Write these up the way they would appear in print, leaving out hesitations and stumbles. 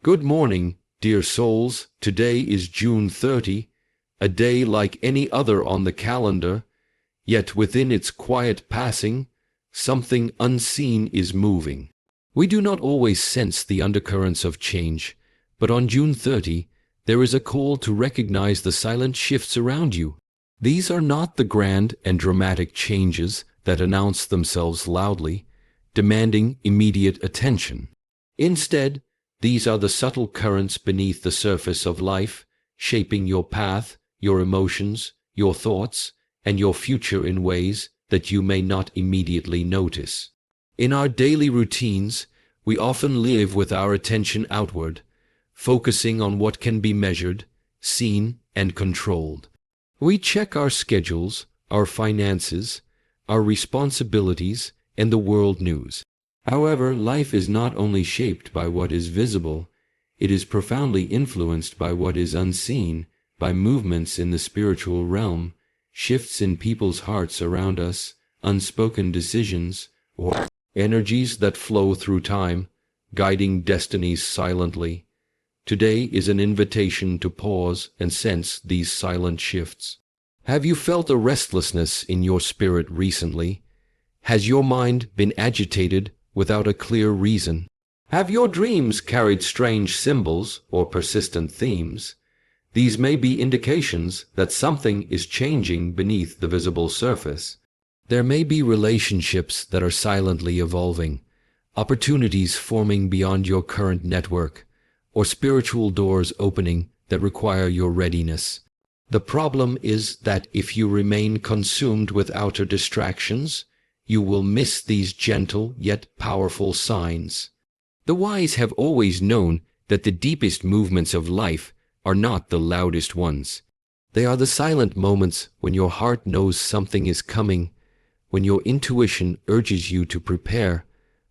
Good morning, dear souls. Today is June 30, a day like any other on the calendar, yet within its quiet passing, something unseen is moving. We do not always sense the undercurrents of change, but on June 30, there is a call to recognize the silent shifts around you. These are not the grand and dramatic changes that announce themselves loudly, demanding immediate attention. Instead, these are the subtle currents beneath the surface of life, shaping your path, your emotions, your thoughts, and your future in ways that you may not immediately notice. In our daily routines, we often live with our attention outward, focusing on what can be measured, seen, and controlled. We check our schedules, our finances, our responsibilities, and the world news. However, life is not only shaped by what is visible, it is profoundly influenced by what is unseen, by movements in the spiritual realm, shifts in people's hearts around us, unspoken decisions, or energies that flow through time, guiding destinies silently. Today is an invitation to pause and sense these silent shifts. Have you felt a restlessness in your spirit recently? Has your mind been agitated without a clear reason? Have your dreams carried strange symbols or persistent themes? These may be indications that something is changing beneath the visible surface. There may be relationships that are silently evolving, opportunities forming beyond your current network, or spiritual doors opening that require your readiness. The problem is that if you remain consumed with outer distractions, you will miss these gentle yet powerful signs. The wise have always known that the deepest movements of life are not the loudest ones. They are the silent moments when your heart knows something is coming, when your intuition urges you to prepare,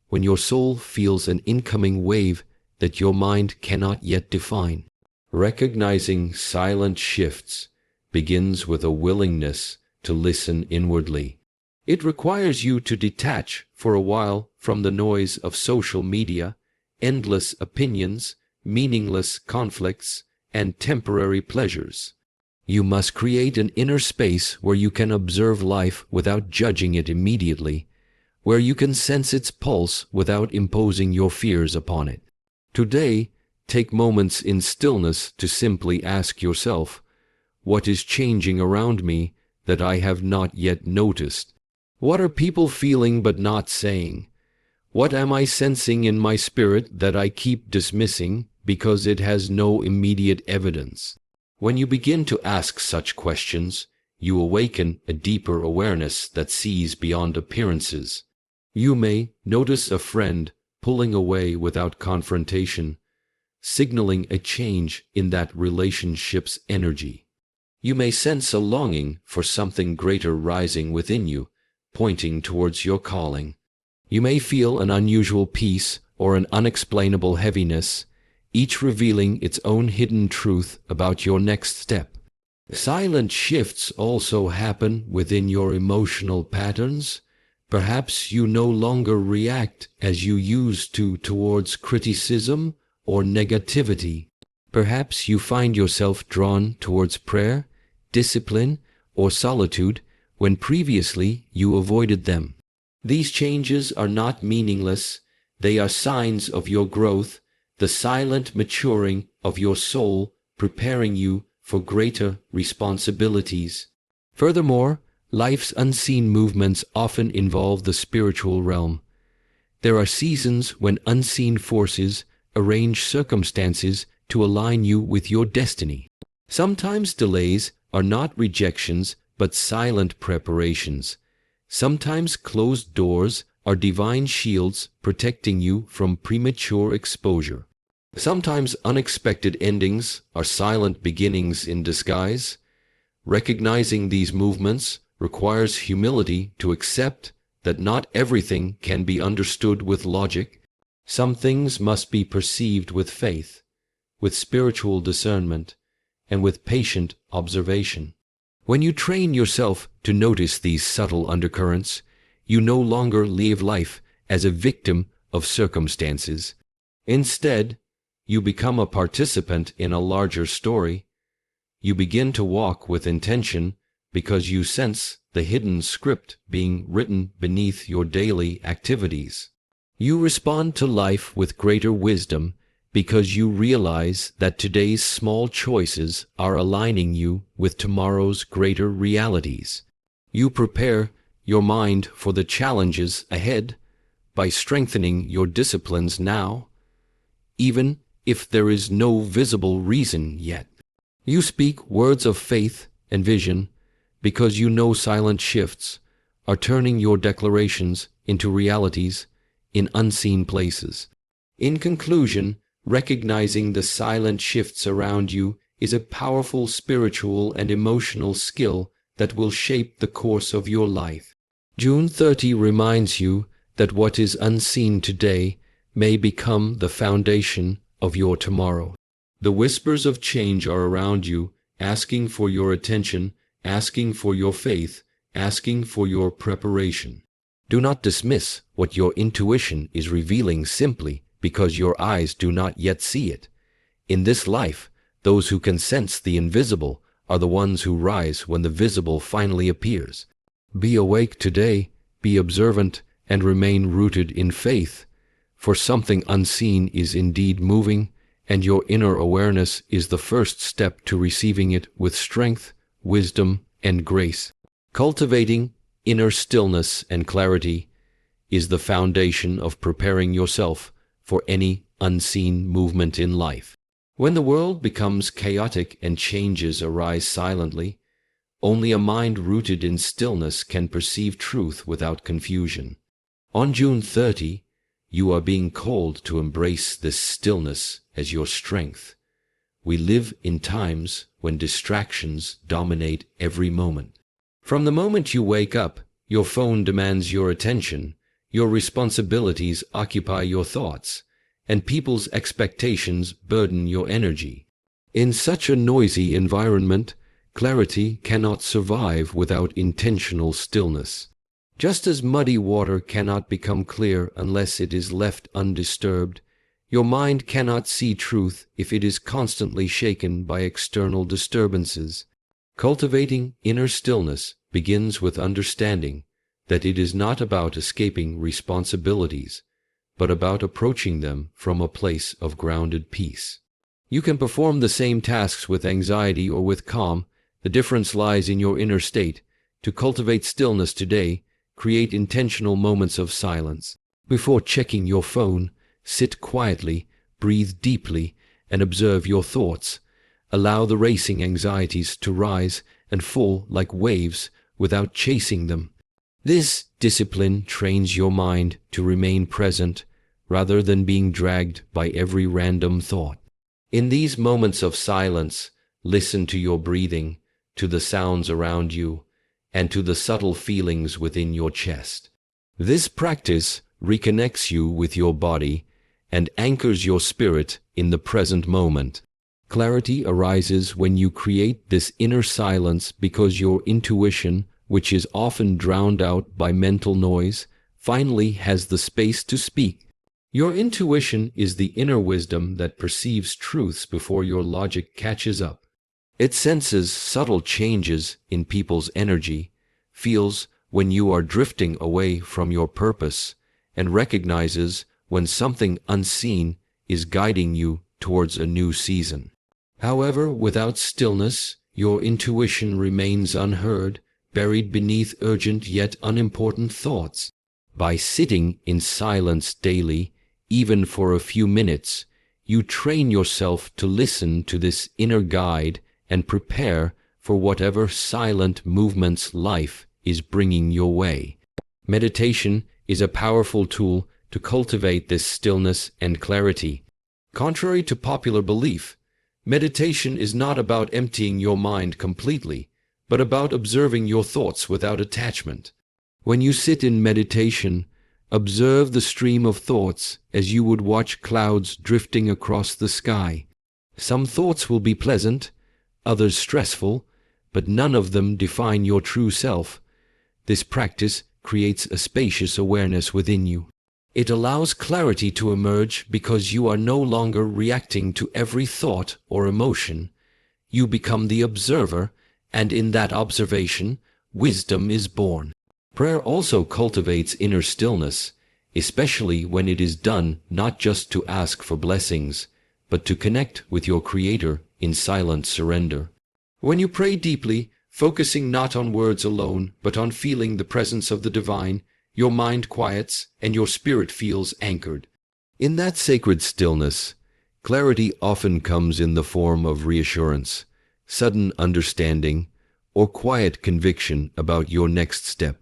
when your soul feels an incoming wave that your mind cannot yet define. Recognizing silent shifts begins with a willingness to listen inwardly. It requires you to detach for a while from the noise of social media, endless opinions, meaningless conflicts, and temporary pleasures. You must create an inner space where you can observe life without judging it immediately, where you can sense its pulse without imposing your fears upon it. Today, take moments in stillness to simply ask yourself, what is changing around me that I have not yet noticed? What are people feeling but not saying? What am I sensing in my spirit that I keep dismissing because it has no immediate evidence? When you begin to ask such questions, you awaken a deeper awareness that sees beyond appearances. You may notice a friend pulling away without confrontation, signaling a change in that relationship's energy. You may sense a longing for something greater rising within you, pointing towards your calling. You may feel an unusual peace or an unexplainable heaviness, each revealing its own hidden truth about your next step. Silent shifts also happen within your emotional patterns. Perhaps you no longer react as you used to towards criticism or negativity. Perhaps you find yourself drawn towards prayer, discipline, or solitude when previously you avoided them. These changes are not meaningless. They are signs of your growth, the silent maturing of your soul, preparing you for greater responsibilities. Furthermore, life's unseen movements often involve the spiritual realm. There are seasons when unseen forces arrange circumstances to align you with your destiny. Sometimes delays are not rejections but silent preparations. Sometimes closed doors are divine shields protecting you from premature exposure. Sometimes unexpected endings are silent beginnings in disguise. Recognizing these movements requires humility to accept that not everything can be understood with logic. Some things must be perceived with faith, with spiritual discernment, and with patient observation. When you train yourself to notice these subtle undercurrents, you no longer live life as a victim of circumstances. Instead, You become a participant in a larger story. You begin to walk with intention because you sense the hidden script being written beneath your daily activities. You respond to life with greater wisdom because you realize that today's small choices are aligning you with tomorrow's greater realities. You prepare your mind for the challenges ahead by strengthening your disciplines now, even if there is no visible reason yet. You speak words of faith and vision because you know silent shifts are turning your declarations into realities in unseen places. In conclusion, recognizing the silent shifts around you is a powerful spiritual and emotional skill that will shape the course of your life. June 30 reminds you that what is unseen today may become the foundation of your tomorrow. The whispers of change are around you, asking for your attention, asking for your faith, asking for your preparation. Do not dismiss what your intuition is revealing simply because your eyes do not yet see it. In this life, those who can sense the invisible are the ones who rise when the visible finally appears. Be awake today, be observant, and remain rooted in faith, for something unseen is indeed moving, and your inner awareness is the first step to receiving it with strength, wisdom, and grace. Cultivating inner stillness and clarity is the foundation of preparing yourself for any unseen movement in life. When the world becomes chaotic and changes arise silently, only a mind rooted in stillness can perceive truth without confusion. On June 30, you are being called to embrace this stillness as your strength. We live in times when distractions dominate every moment. From the moment you wake up, your phone demands your attention, your responsibilities occupy your thoughts, and people's expectations burden your energy. In such a noisy environment, clarity cannot survive without intentional stillness. Just as muddy water cannot become clear unless it is left undisturbed, your mind cannot see truth if it is constantly shaken by external disturbances. Cultivating inner stillness begins with understanding that it is not about escaping responsibilities, but about approaching them from a place of grounded peace. You can perform the same tasks with anxiety or with calm. The difference lies in your inner state. To cultivate stillness today, create intentional moments of silence. Before checking your phone, sit quietly, breathe deeply, and observe your thoughts. Allow the racing anxieties to rise and fall like waves without chasing them. This discipline trains your mind to remain present rather than being dragged by every random thought. In these moments of silence, listen to your breathing, to the sounds around you, and to the subtle feelings within your chest. This practice reconnects you with your body and anchors your spirit in the present moment. Clarity arises when you create this inner silence because your intuition, which is often drowned out by mental noise, finally has the space to speak. Your intuition is the inner wisdom that perceives truths before your logic catches up. It senses subtle changes in people's energy, feels when you are drifting away from your purpose, and recognizes when something unseen is guiding you towards a new season. However, without stillness, your intuition remains unheard, buried beneath urgent yet unimportant thoughts. By sitting in silence daily, even for a few minutes, you train yourself to listen to this inner guide and prepare for whatever silent movements life is bringing your way. Meditation is a powerful tool to cultivate this stillness and clarity. Contrary to popular belief, meditation is not about emptying your mind completely, but about observing your thoughts without attachment. When you sit in meditation, observe the stream of thoughts as you would watch clouds drifting across the sky. Some thoughts will be pleasant, others stressful, but none of them define your true self. This practice creates a spacious awareness within you. It allows clarity to emerge because you are no longer reacting to every thought or emotion. You become the observer, and in that observation, wisdom is born. Prayer also cultivates inner stillness, especially when it is done not just to ask for blessings, but to connect with your Creator in silent surrender. When you pray deeply, focusing not on words alone, but on feeling the presence of the divine, your mind quiets and your spirit feels anchored. In that sacred stillness, clarity often comes in the form of reassurance, sudden understanding, or quiet conviction about your next step.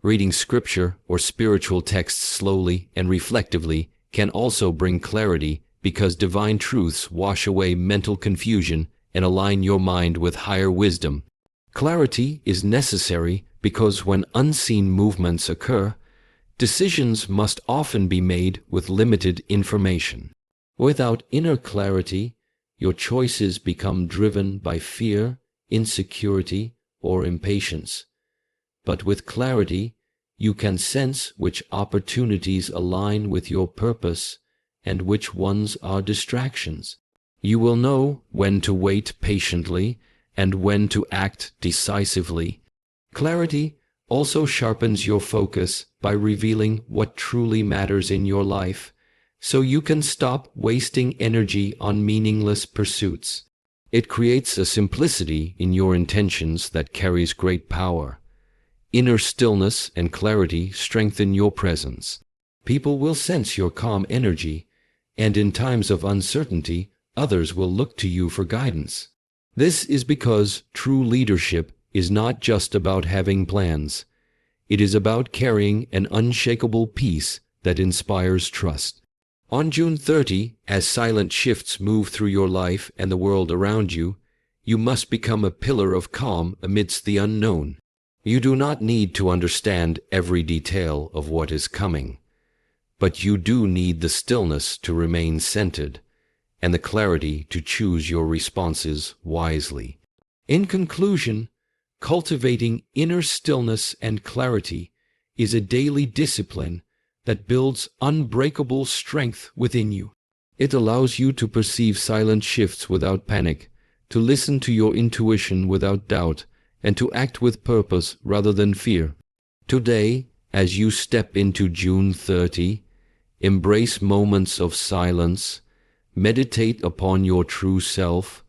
Reading scripture or spiritual texts slowly and reflectively can also bring clarity because divine truths wash away mental confusion and align your mind with higher wisdom. Clarity is necessary because when unseen movements occur, decisions must often be made with limited information. Without inner clarity, your choices become driven by fear, insecurity, or impatience. But with clarity, you can sense which opportunities align with your purpose and which ones are distractions. You will know when to wait patiently and when to act decisively. Clarity also sharpens your focus by revealing what truly matters in your life, so you can stop wasting energy on meaningless pursuits. It creates a simplicity in your intentions that carries great power. Inner stillness and clarity strengthen your presence. People will sense your calm energy, and in times of uncertainty, others will look to you for guidance. This is because true leadership is not just about having plans. It is about carrying an unshakable peace that inspires trust. On June 30, as silent shifts move through your life and the world around you, you must become a pillar of calm amidst the unknown. You do not need to understand every detail of what is coming, but you do need the stillness to remain centered and the clarity to choose your responses wisely. In conclusion, cultivating inner stillness and clarity is a daily discipline that builds unbreakable strength within you. It allows you to perceive silent shifts without panic, to listen to your intuition without doubt, and to act with purpose rather than fear. Today, as you step into June 30, embrace moments of silence, meditate upon your true self,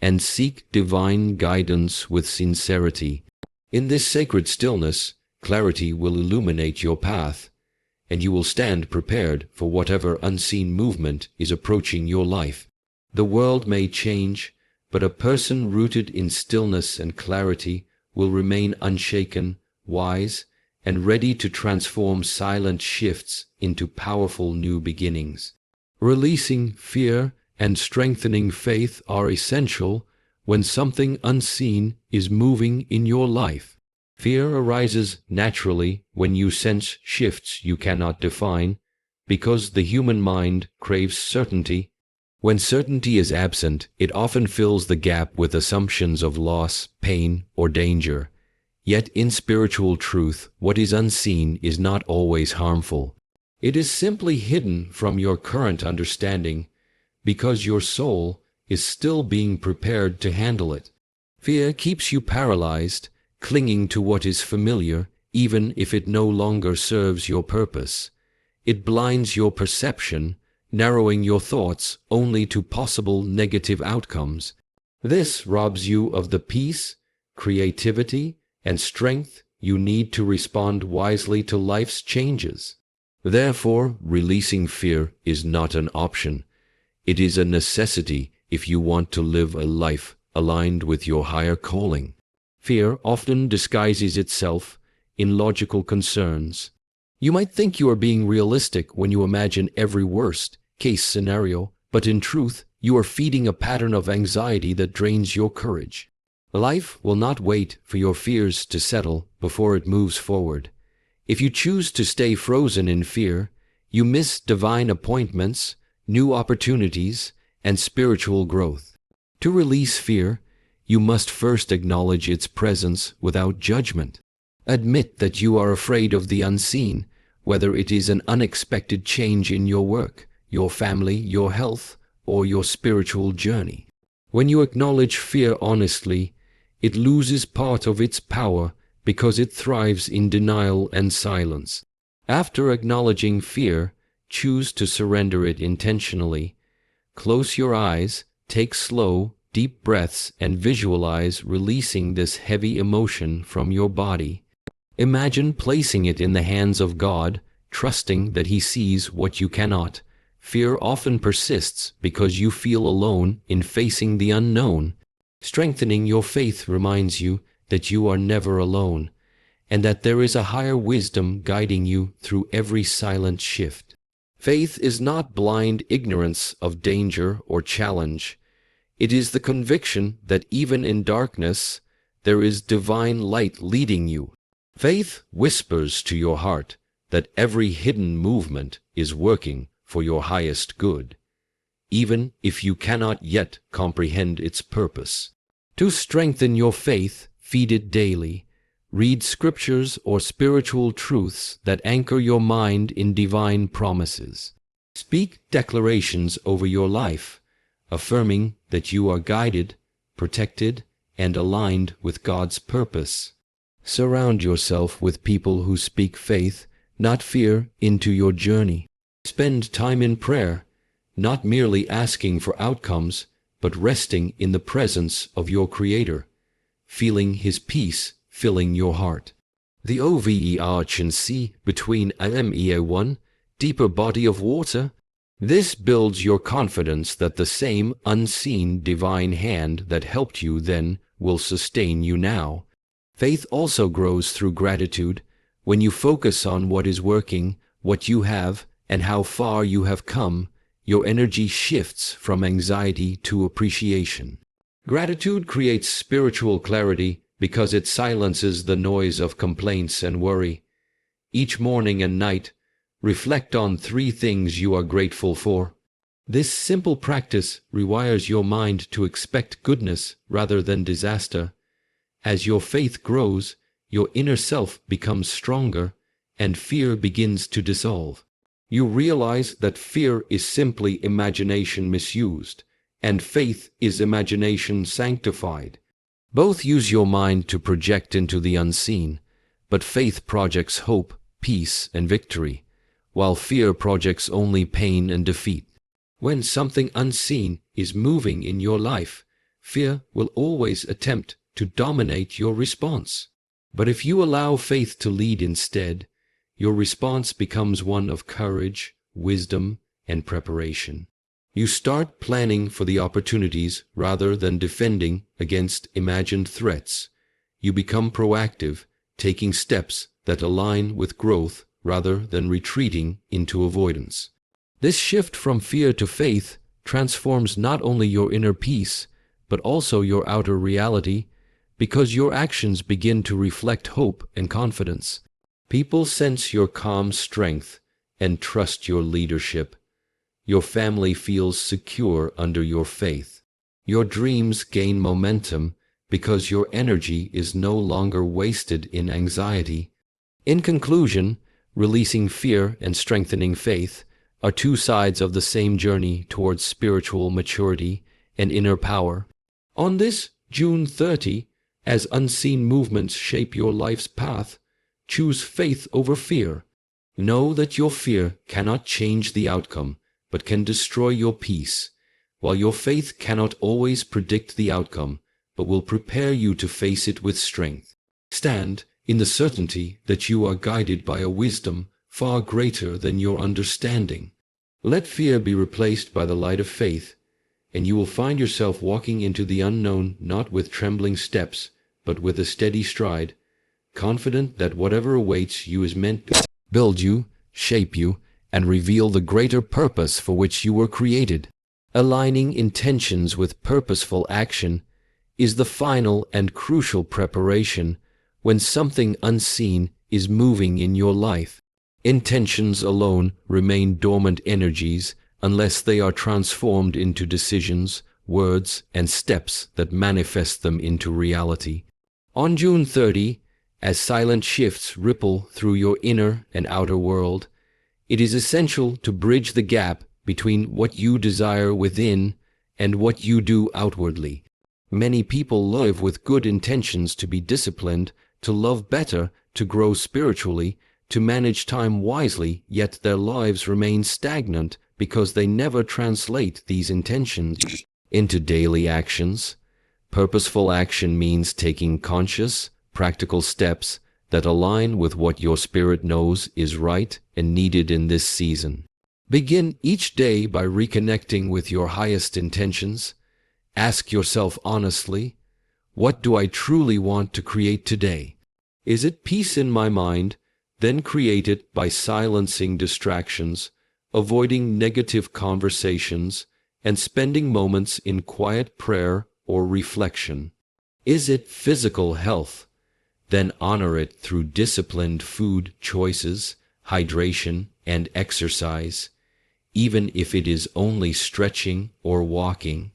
and seek divine guidance with sincerity. In this sacred stillness, clarity will illuminate your path, and you will stand prepared for whatever unseen movement is approaching your life. The world may change, but a person rooted in stillness and clarity will remain unshaken, wise, and ready to transform silent shifts into powerful new beginnings. Releasing fear and strengthening faith are essential when something unseen is moving in your life. Fear arises naturally when you sense shifts you cannot define, because the human mind craves certainty. When certainty is absent, it often fills the gap with assumptions of loss, pain, or danger. Yet in spiritual truth, what is unseen is not always harmful. It is simply hidden from your current understanding because your soul is still being prepared to handle it. Fear keeps you paralyzed, clinging to what is familiar, even if it no longer serves your purpose. It blinds your perception, narrowing your thoughts only to possible negative outcomes. This robs you of the peace, creativity, and strength you need to respond wisely to life's changes. Therefore, releasing fear is not an option. It is a necessity if you want to live a life aligned with your higher calling. Fear often disguises itself in logical concerns. You might think you are being realistic when you imagine every worst-case scenario, but in truth, you are feeding a pattern of anxiety that drains your courage. Life will not wait for your fears to settle before it moves forward. If you choose to stay frozen in fear, you miss divine appointments, new opportunities, and spiritual growth. To release fear, you must first acknowledge its presence without judgment. Admit that you are afraid of the unseen, whether it is an unexpected change in your work, your family, your health, or your spiritual journey. When you acknowledge fear honestly, it loses part of its power because it thrives in denial and silence. After acknowledging fear, choose to surrender it intentionally. Close your eyes, take slow, deep breaths, and visualize releasing this heavy emotion from your body. Imagine placing it in the hands of God, trusting that He sees what you cannot. Fear often persists because you feel alone in facing the unknown. Strengthening your faith reminds you that you are never alone, and that there is a higher wisdom guiding you through every silent shift. Faith is not blind ignorance of danger or challenge. It is the conviction that even in darkness, there is divine light leading you. Faith whispers to your heart that every hidden movement is working for your highest good, even if you cannot yet comprehend its purpose. To strengthen your faith, feed it daily. Read scriptures or spiritual truths that anchor your mind in divine promises. Speak declarations over your life, affirming that you are guided, protected, and aligned with God's purpose. Surround yourself with people who speak faith, not fear, into your journey. Spend time in prayer, not merely asking for outcomes, but resting in the presence of your Creator, feeling His peace filling your heart. The overcomefear sea between one deeper body of water. This builds your confidence that the same unseen divine hand that helped you then will sustain you now. Faith also grows through gratitude. When you focus on what is working, what you have, and how far you have come, your energy shifts from anxiety to appreciation. Gratitude creates spiritual clarity because it silences the noise of complaints and worry. Each morning and night, reflect on 3 things you are grateful for. This simple practice rewires your mind to expect goodness rather than disaster. As your faith grows, your inner self becomes stronger, and fear begins to dissolve. You realize that fear is simply imagination misused, and faith is imagination sanctified. Both use your mind to project into the unseen, but faith projects hope, peace, and victory, while fear projects only pain and defeat. When something unseen is moving in your life, fear will always attempt to dominate your response. But if you allow faith to lead instead, your response becomes one of courage, wisdom, and preparation. You start planning for the opportunities rather than defending against imagined threats. You become proactive, taking steps that align with growth rather than retreating into avoidance. This shift from fear to faith transforms not only your inner peace, but also your outer reality, because your actions begin to reflect hope and confidence. People sense your calm strength and trust your leadership. Your family feels secure under your faith. Your dreams gain momentum because your energy is no longer wasted in anxiety. In conclusion, releasing fear and strengthening faith are 2 sides of the same journey towards spiritual maturity and inner power. On this June 30, as unseen movements shape your life's path, choose faith over fear. Know that your fear cannot change the outcome, but can destroy your peace, while your faith cannot always predict the outcome, but will prepare you to face it with strength. Stand in the certainty that you are guided by a wisdom far greater than your understanding. Let fear be replaced by the light of faith, and you will find yourself walking into the unknown not with trembling steps, but with a steady stride, confident that whatever awaits you is meant to build you, shape you, and reveal the greater purpose for which you were created. Aligning intentions with purposeful action is the final and crucial preparation when something unseen is moving in your life. Intentions alone remain dormant energies unless they are transformed into decisions, words, and steps that manifest them into reality. On June 30, As silent shifts ripple through your inner and outer world, it is essential to bridge the gap between what you desire within and what you do outwardly. Many people live with good intentions to be disciplined, to love better, to grow spiritually, to manage time wisely, yet their lives remain stagnant because they never translate these intentions into daily actions. Purposeful action means taking conscious, practical steps that align with what your spirit knows is right and needed in this season. Begin each day by reconnecting with your highest intentions. Ask yourself honestly, what do I truly want to create today? Is it peace in my mind? Then create it by silencing distractions, avoiding negative conversations, and spending moments in quiet prayer or reflection. Is it physical health? Then honor it through disciplined food choices, hydration, and exercise, even if it is only stretching or walking.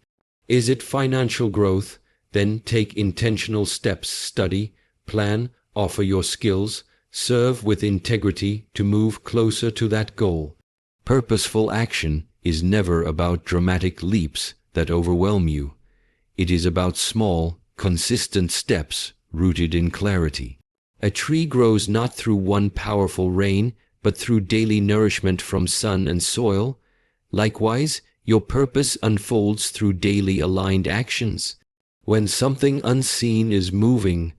Is it financial growth? Then take intentional steps, study, plan, offer your skills, serve with integrity to move closer to that goal. Purposeful action is never about dramatic leaps that overwhelm you. It is about small, consistent steps rooted in clarity. A tree grows not through one powerful rain, but through daily nourishment from sun and soil. Likewise, your purpose unfolds through daily aligned actions. When something unseen is moving,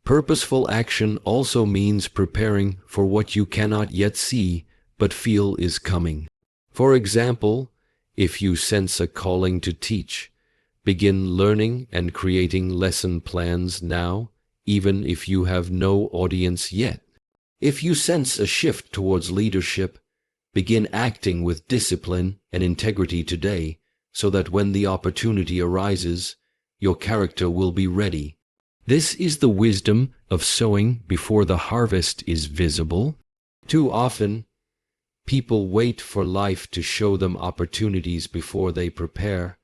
purposeful action also means preparing for what you cannot yet see but feel is coming. For example, if you sense a calling to teach, begin learning and creating lesson plans now, even if you have no audience yet. If you sense a shift towards leadership, begin acting with discipline and integrity today, so that when the opportunity arises, your character will be ready. This is the wisdom of sowing before the harvest is visible. Too often, people wait for life to show them opportunities before they prepare,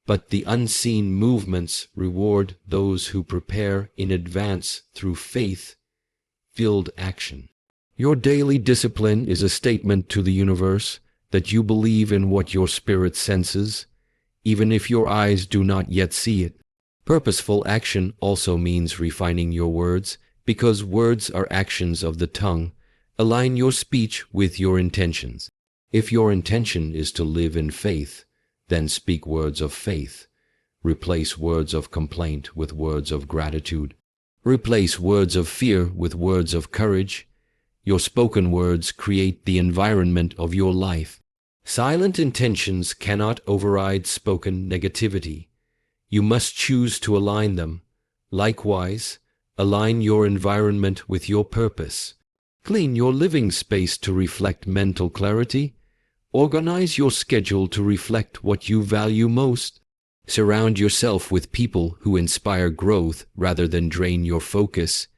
but the unseen movements reward those who prepare in advance through faith-filled action. Your daily discipline is a statement to the universe that you believe in what your spirit senses, even if your eyes do not yet see it. Purposeful action also means refining your words, because words are actions of the tongue. Align your speech with your intentions. If your intention is to live in faith, then speak words of faith. Replace words of complaint with words of gratitude. Replace words of fear with words of courage. Your spoken words create the environment of your life. Silent intentions cannot override spoken negativity. You must choose to align them. Likewise, align your environment with your purpose. Clean your living space to reflect mental clarity. Organize your schedule to reflect what you value most. Surround yourself with people who inspire growth rather than drain your focus.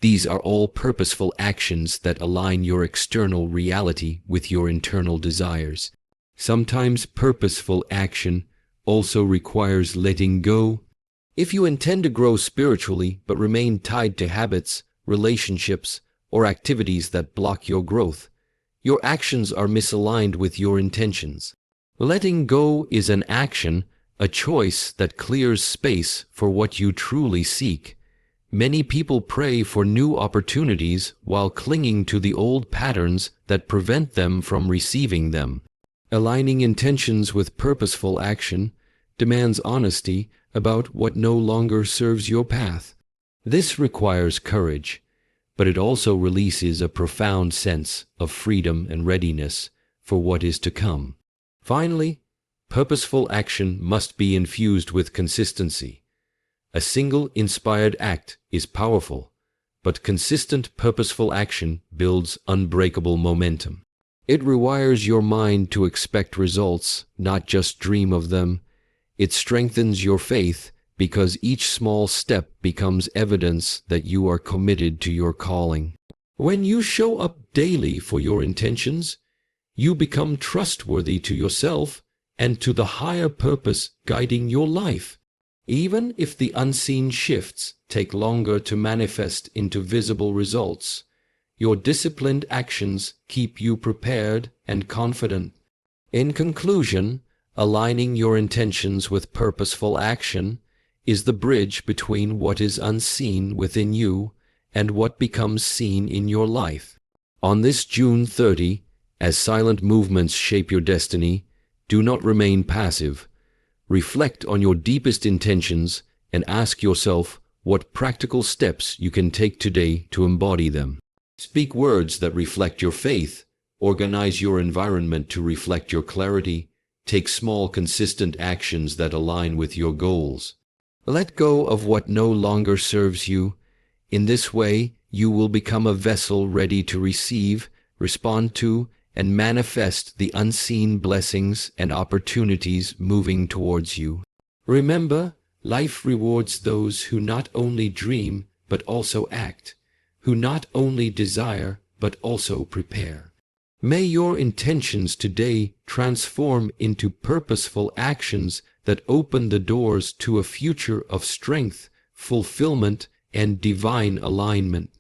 These are all purposeful actions that align your external reality with your internal desires. Sometimes purposeful action also requires letting go. If you intend to grow spiritually but remain tied to habits, relationships, or activities that block your growth, your actions are misaligned with your intentions. Letting go is an action, a choice that clears space for what you truly seek. Many people pray for new opportunities while clinging to the old patterns that prevent them from receiving them. Aligning intentions with purposeful action demands honesty about what no longer serves your path. This requires courage, but it also releases a profound sense of freedom and readiness for what is to come. Finally, purposeful action must be infused with consistency. A single inspired act is powerful, but consistent purposeful action builds unbreakable momentum. It rewires your mind to expect results, not just dream of them. It strengthens your faith because each small step becomes evidence that you are committed to your calling. When you show up daily for your intentions, you become trustworthy to yourself and to the higher purpose guiding your life. Even if the unseen shifts take longer to manifest into visible results, your disciplined actions keep you prepared and confident. In conclusion, aligning your intentions with purposeful action is the bridge between what is unseen within you and what becomes seen in your life. On this June 30, as silent movements shape your destiny, do not remain passive. Reflect on your deepest intentions and ask yourself what practical steps you can take today to embody them. Speak words that reflect your faith. Organize your environment to reflect your clarity. Take small, consistent actions that align with your goals. Let go of what no longer serves you. In this way, you will become a vessel ready to receive, respond to, and manifest the unseen blessings and opportunities moving towards you. Remember, life rewards those who not only dream, but also act, who not only desire, but also prepare. May your intentions today transform into purposeful actions that open the doors to a future of strength, fulfillment, and divine alignment.